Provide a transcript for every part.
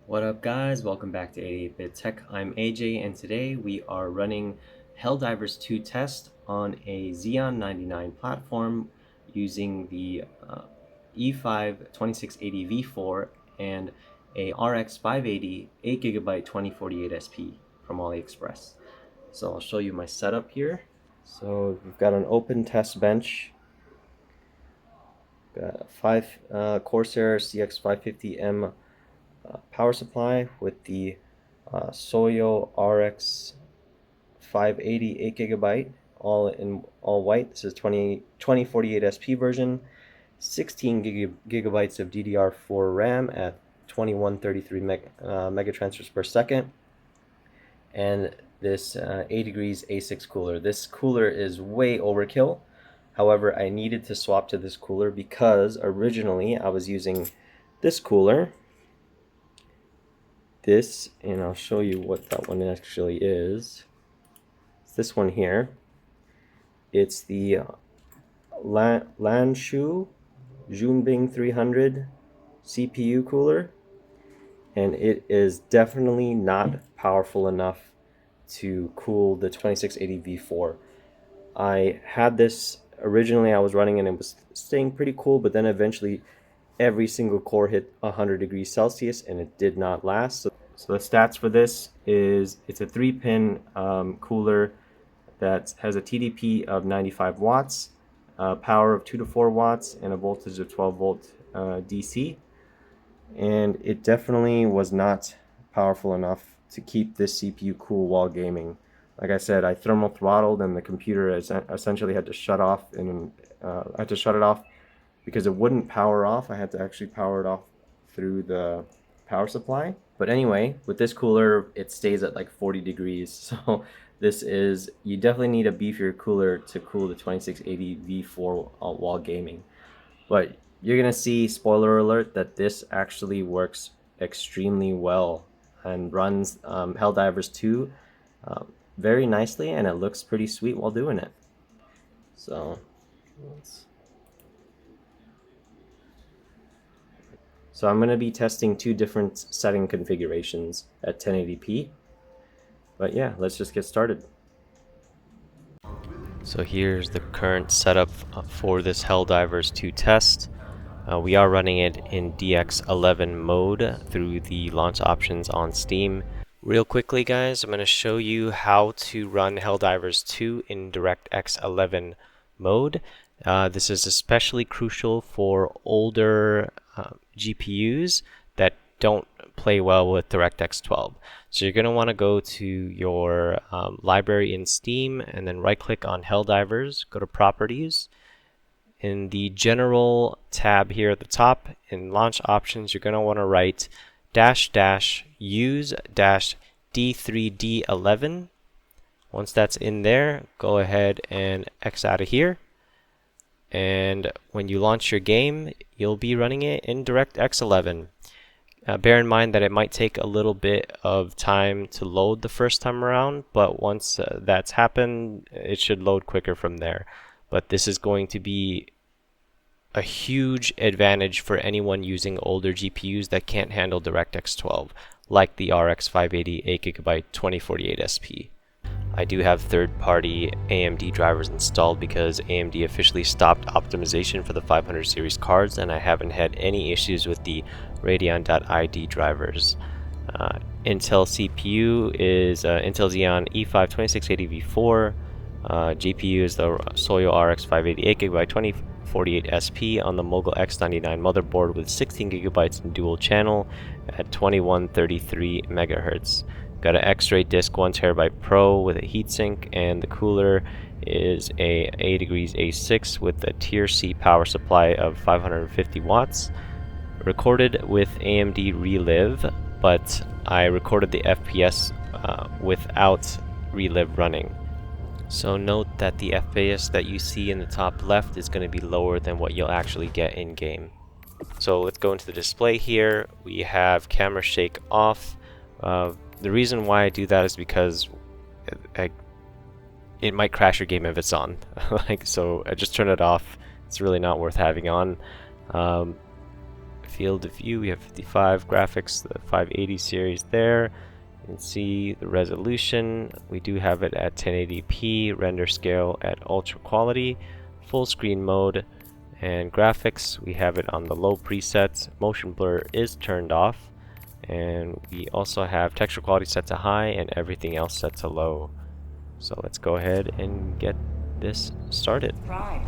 What up guys, welcome back to 88-Bit Tech. I'm AJ and today we are running Helldivers 2 test on a Xeon 99 platform using the E5 2680 V4 and a RX 580 8GB 2048Sp from AliExpress. So I'll show you my setup here. So we've got an open test bench. Got a Corsair CX550M power supply with the Soyo RX 580 8GB, all white. This is 2048SP version, 16 gigabytes of DDR4 RAM at 2133 megatransfers per second, and this 8 degrees A6 cooler. This cooler is way overkill. However, I needed to swap to this cooler because originally I was using this cooler. And I'll show you what that one actually is. It's this one here. It's the Lanshu Junbing 300 CPU cooler, and it is definitely not powerful enough to cool the 2680 V4. I had this originally, I was running and it was staying pretty cool, but then eventually every single core hit 100 degrees Celsius and it did not last. So the stats for this is it's a 3-pin cooler that has a TDP of 95 watts, power of 2 to 4 watts, and a voltage of 12 volt DC. And it definitely was not powerful enough to keep this CPU cool while gaming. Like I said, I thermal throttled and the computer essentially had to shut off, and I had to shut it off because it wouldn't power off. I had to actually power it off through the power supply. But anyway, with this cooler, it stays at like 40 degrees. So you definitely need a beefier cooler to cool the 2680 V4 while gaming. But you're gonna see, spoiler alert, that this actually works extremely well and runs Helldivers 2 very nicely, and it looks pretty sweet while doing it. So I'm going to be testing two different setting configurations at 1080p. But yeah, let's just get started. So here's the current setup for this Helldivers 2 test. We are running it in DX11 mode through the launch options on Steam. Real quickly guys, I'm going to show you how to run Helldivers 2 in DirectX 11 mode. This is especially crucial for older GPUs that don't play well with DirectX 12. So you're going to want to go to your library in Steam and then right click on Helldivers, go to Properties. In the General tab here at the top, in Launch Options, you're going to want to write --use -D3D11. Once that's in there, go ahead and X out of here. And when you launch your game, you'll be running it in DirectX 11. Bear in mind that it might take a little bit of time to load the first time around, but once that's happened, it should load quicker from there. But this is going to be a huge advantage for anyone using older GPUs that can't handle DirectX 12, like the RX 580 8GB 2048SP. I do have third-party AMD drivers installed because AMD officially stopped optimization for the 500 series cards, and I haven't had any issues with the Radeon.ID drivers. Intel CPU is Intel Xeon E5 2680 V4. GPU is the Soyo RX 580 8GB 2048SP on the Mobo X99 motherboard with 16 gigabytes in dual channel at 2133 megahertz. Got an XrayDisk 1TB Pro with a heatsink, and the cooler is a 8 degrees A6 with a Tier C power supply of 550 watts. Recorded with AMD Relive, but I recorded the FPS without Relive running. So note that the FPS that you see in the top left is going to be lower than what you'll actually get in game. So let's go into the display here. We have camera shake off. The reason why I do that is because it might crash your game if it's on. So I just turn it off. It's really not worth having on. field of view, we have 55 graphics, the 580 series there. You can see the resolution. We do have it at 1080p, render scale at ultra quality, full screen mode, and graphics. We have it on the low presets. Motion blur is turned off, and we also have texture quality set to high and everything else set to low. So let's go ahead and get this started. Prime.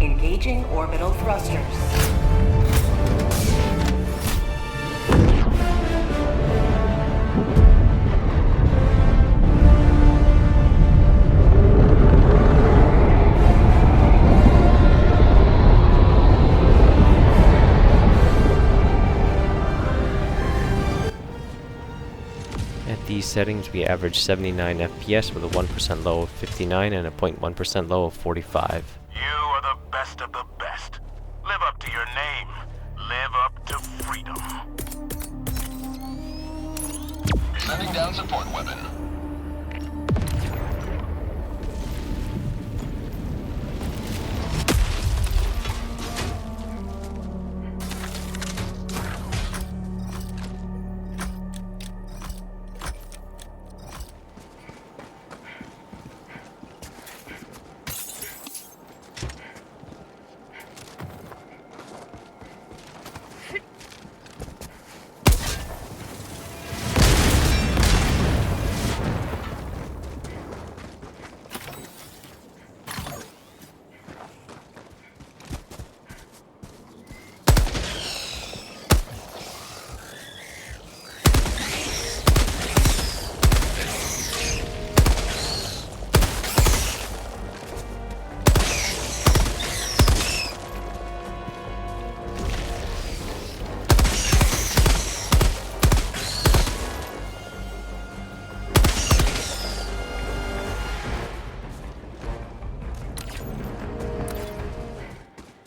Engaging orbital thrusters. At these settings, we average 79 FPS with a 1% low of 59 and a 0.1% low of 45. You are the best of the best. Live up to your name. Live up to freedom. Sending down support weapon.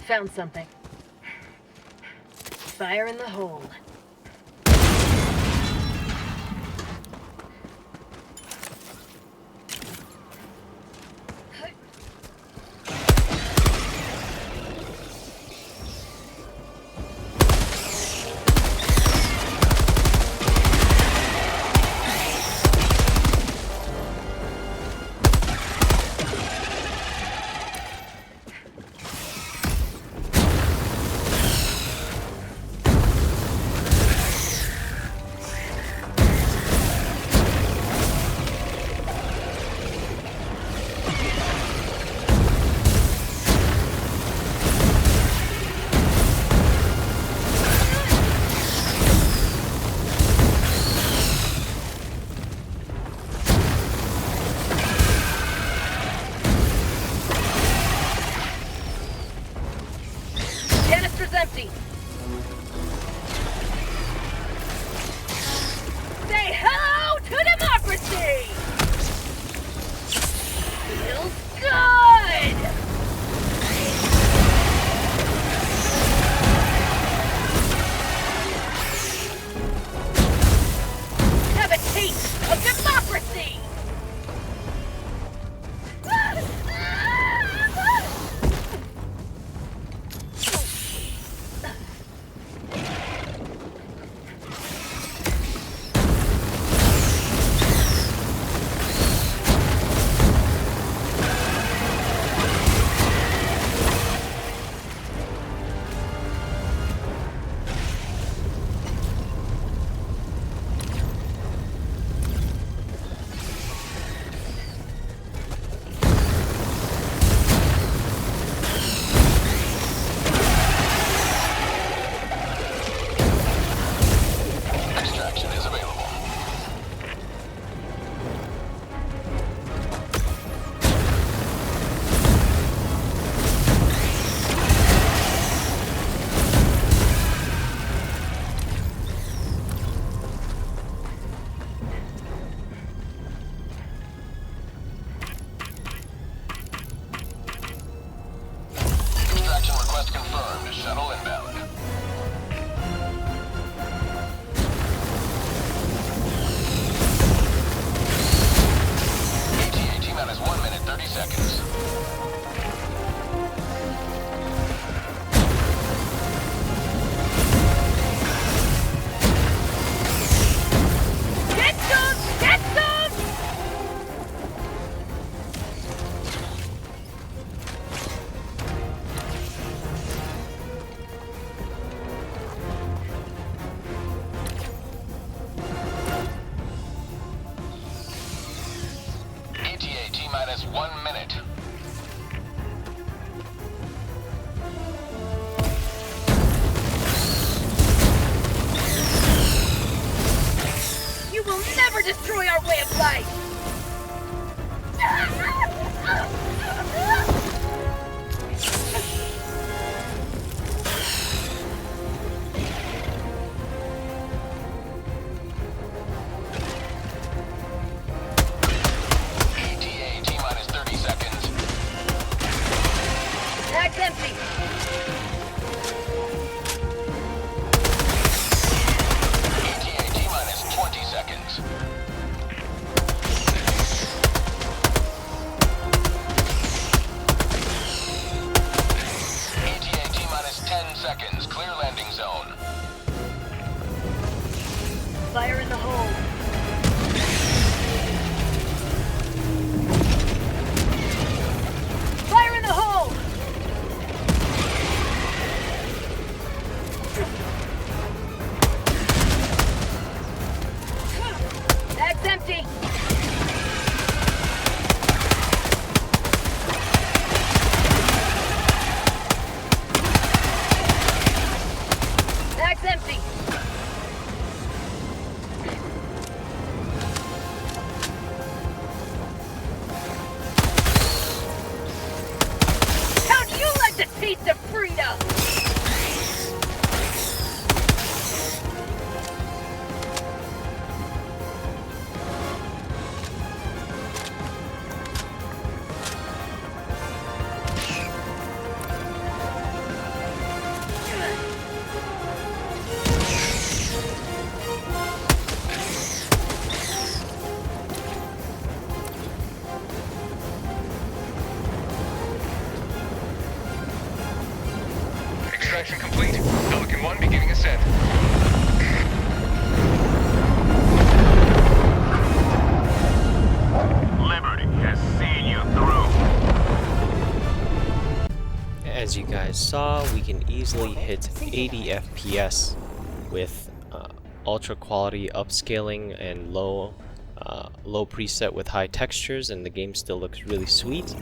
Found something. Fire in the hole. Empty. Say hello to democracy! Feels good! Have a taste of democracy! minute. You will never destroy our way of life! ETA T-minus 30 seconds. That's empty! ETA T-minus 20 seconds. ETA T-minus 10 seconds. Clear landing zone. Fire in the hole. Fire in the hole! That's empty! That's empty! How'd you like the taste of freedom? Extraction complete. Pelican 1 beginning ascent. Liberty has seen you through. As you guys saw, we can easily hit 80 FPS with ultra quality upscaling and low preset with high textures, and the game still looks really sweet.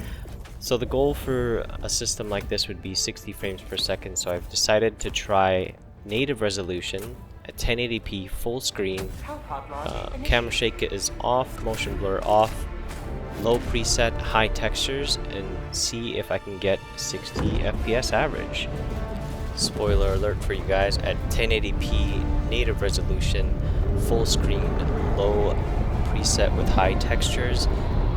So the goal for a system like this would be 60 frames per second, so I've decided to try native resolution at 1080p full screen. Camera shake is off, motion blur off, low preset, high textures, and see if I can get 60 FPS average. Spoiler alert for you guys, at 1080p native resolution, full screen, low preset with high textures,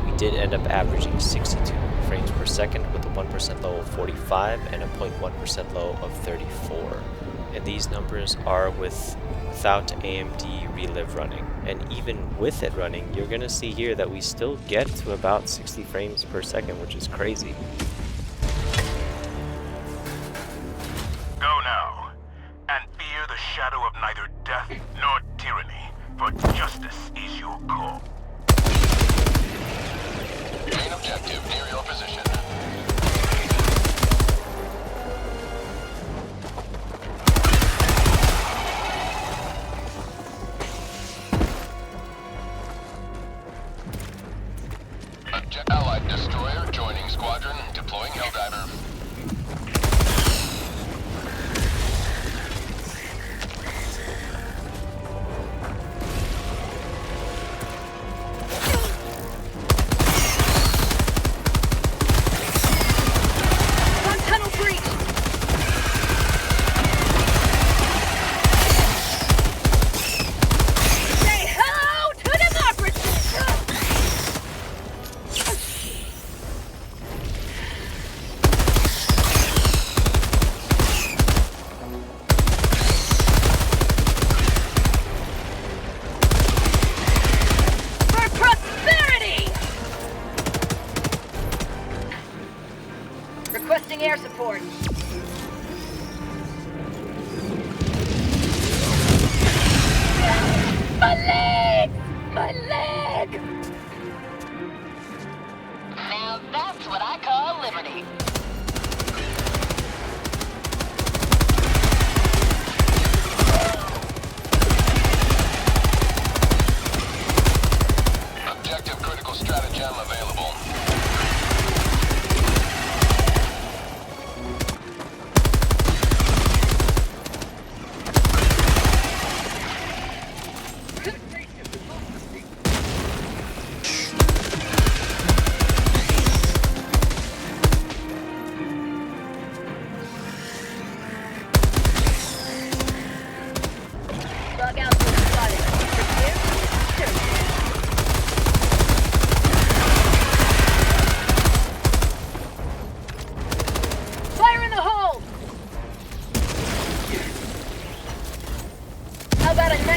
we did end up averaging 62 frames per second with a 1% low of 45 and a 0.1% low of 34. And these numbers are without AMD Relive running. And even with it running, you're gonna see here that we still get to about 60 frames per second, which is crazy. Go now, and fear the shadow of neither death nor tyranny, for justice is your call. Main objective near your position. Allied destroyer joining squadron to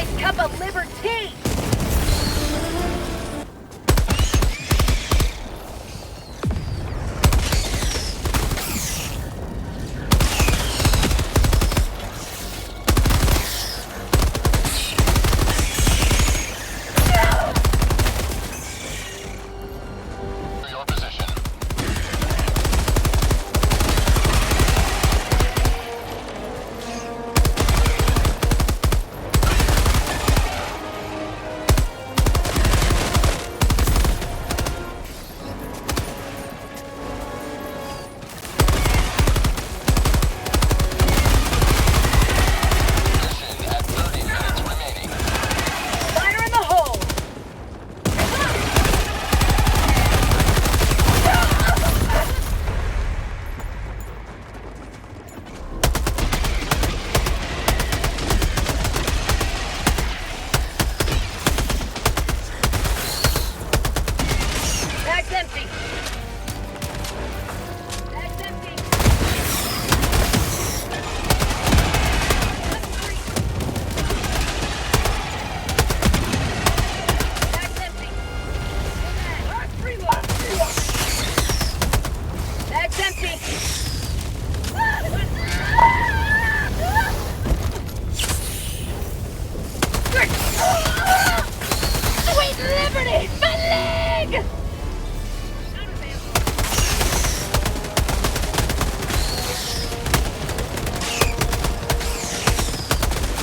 nice cup of liver tea. Your position. Mission at 30 minutes remaining. Fire in the hole. Bag's empty. Bag's empty. Bag's empty. Reload. Bag's empty. Sweet liberty! My leg!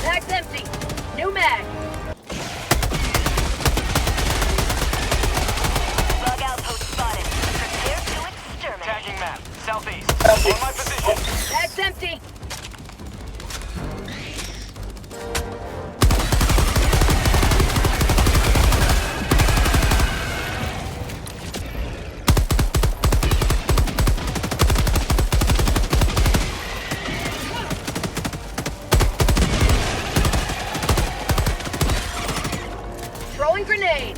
Bag's empty. New mag. Bug outpost spotted. Prepare to exterminate. Tagging map. Southeast. On my position. Bag's empty. Throwing grenade.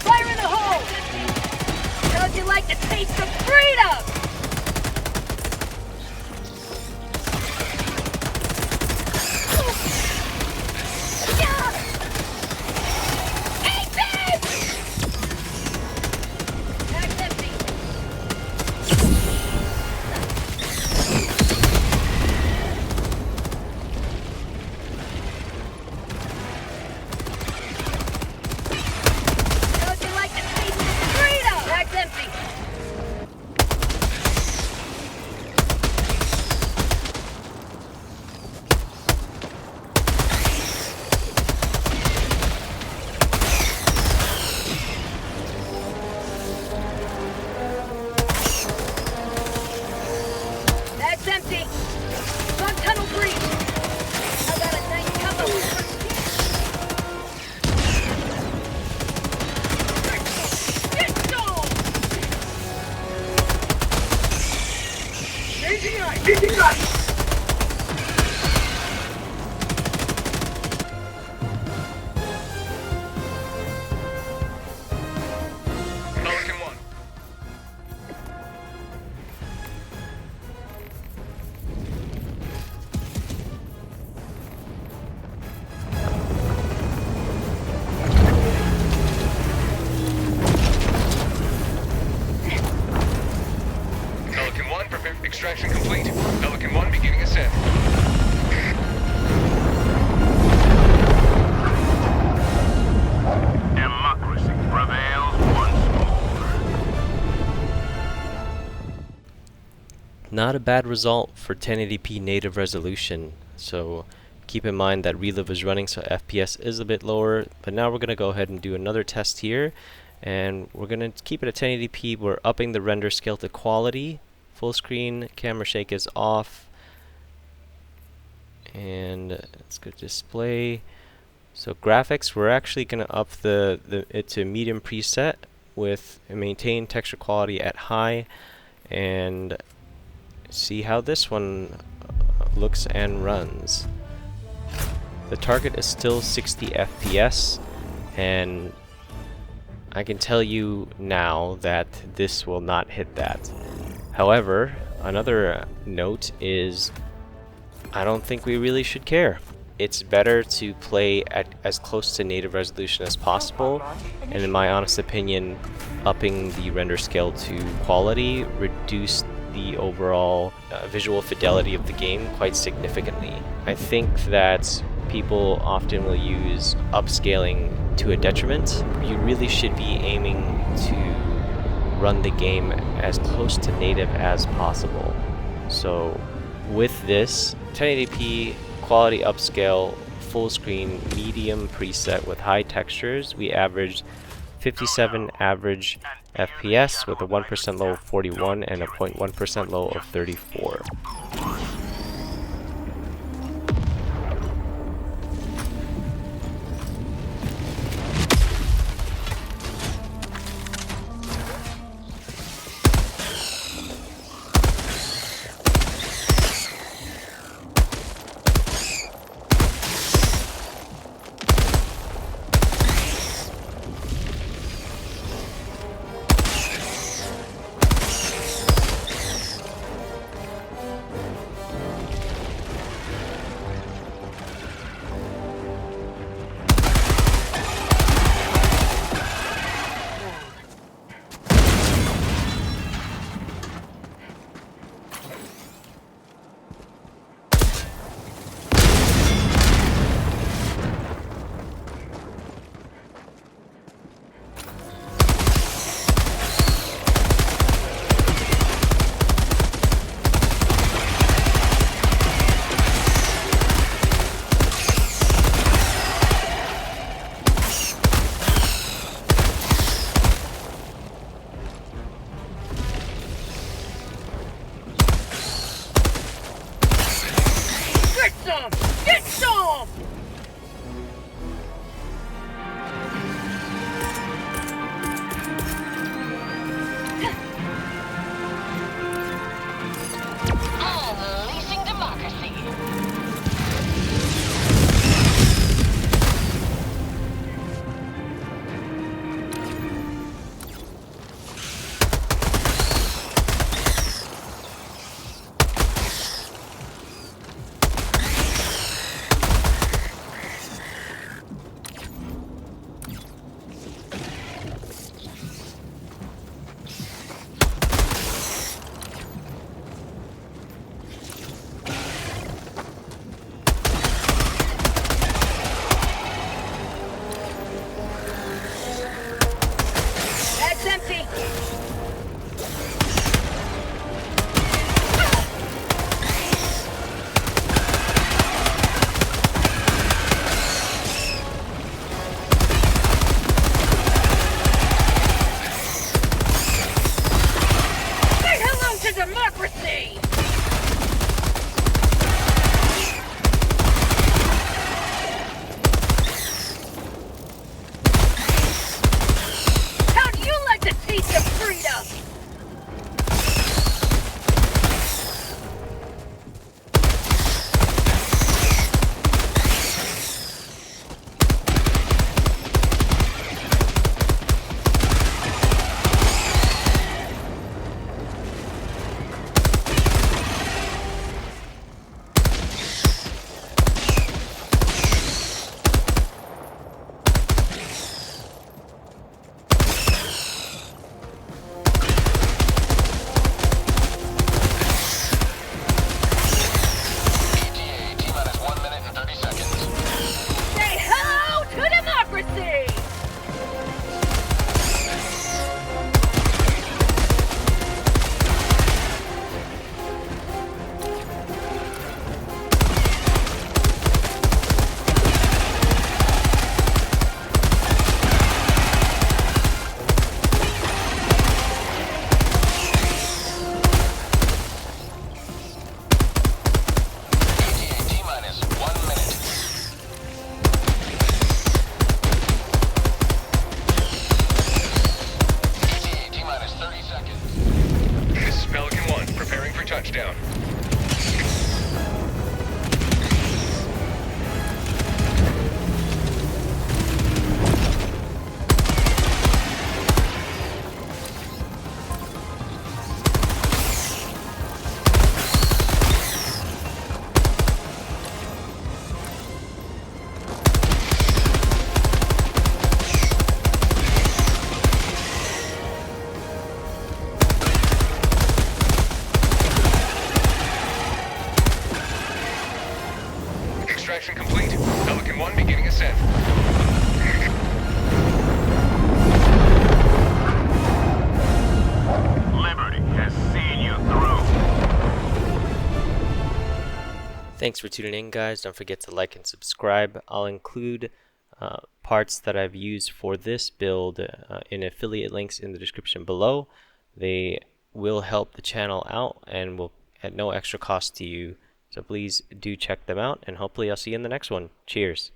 Fire in the hole! How'd you like the taste of freedom? Aces! Bag's empty. How'd you like the taste of freedom? Bag's empty. Bag's empty. Bug tunnel breach. I got a nice cup of liver tea. Get going! Changing light. Changing light. Pelican 1. Pelican 1, prepare extraction complete. Pelican 1 beginning ascent. Democracy prevails once more. Not a bad result for 1080p native resolution. So keep in mind that Relive is running, so FPS is a bit lower. But now we're going to go ahead and do another test here. And we're going to keep it at 1080p. We're upping the render scale to quality. Full screen, camera shake is off. And let's go display. So graphics, we're actually going to up it to medium preset with maintain texture quality at high, and see how this one looks and runs. The target is still 60 FPS, and I can tell you now that this will not hit that. However, another note is I don't think we really should care. It's better to play at as close to native resolution as possible, and in my honest opinion, upping the render scale to quality reduced the overall visual fidelity of the game quite significantly. I think that people often will use upscaling to a detriment. You really should be aiming to run the game as close to native as possible. So with this 1080p quality upscale full screen medium preset with high textures, we averaged 57 average FPS with a 1% low of 41 and a 0.1% low of 34. extraction complete. Pelican 1 beginning ascent. Liberty has seen you through. Thanks for tuning in, guys. Don't forget to like and subscribe. I'll include parts that I've used for this build in affiliate links in the description below. They will help the channel out and will at no extra cost to you. So please do check them out, and hopefully I'll see you in the next one. Cheers.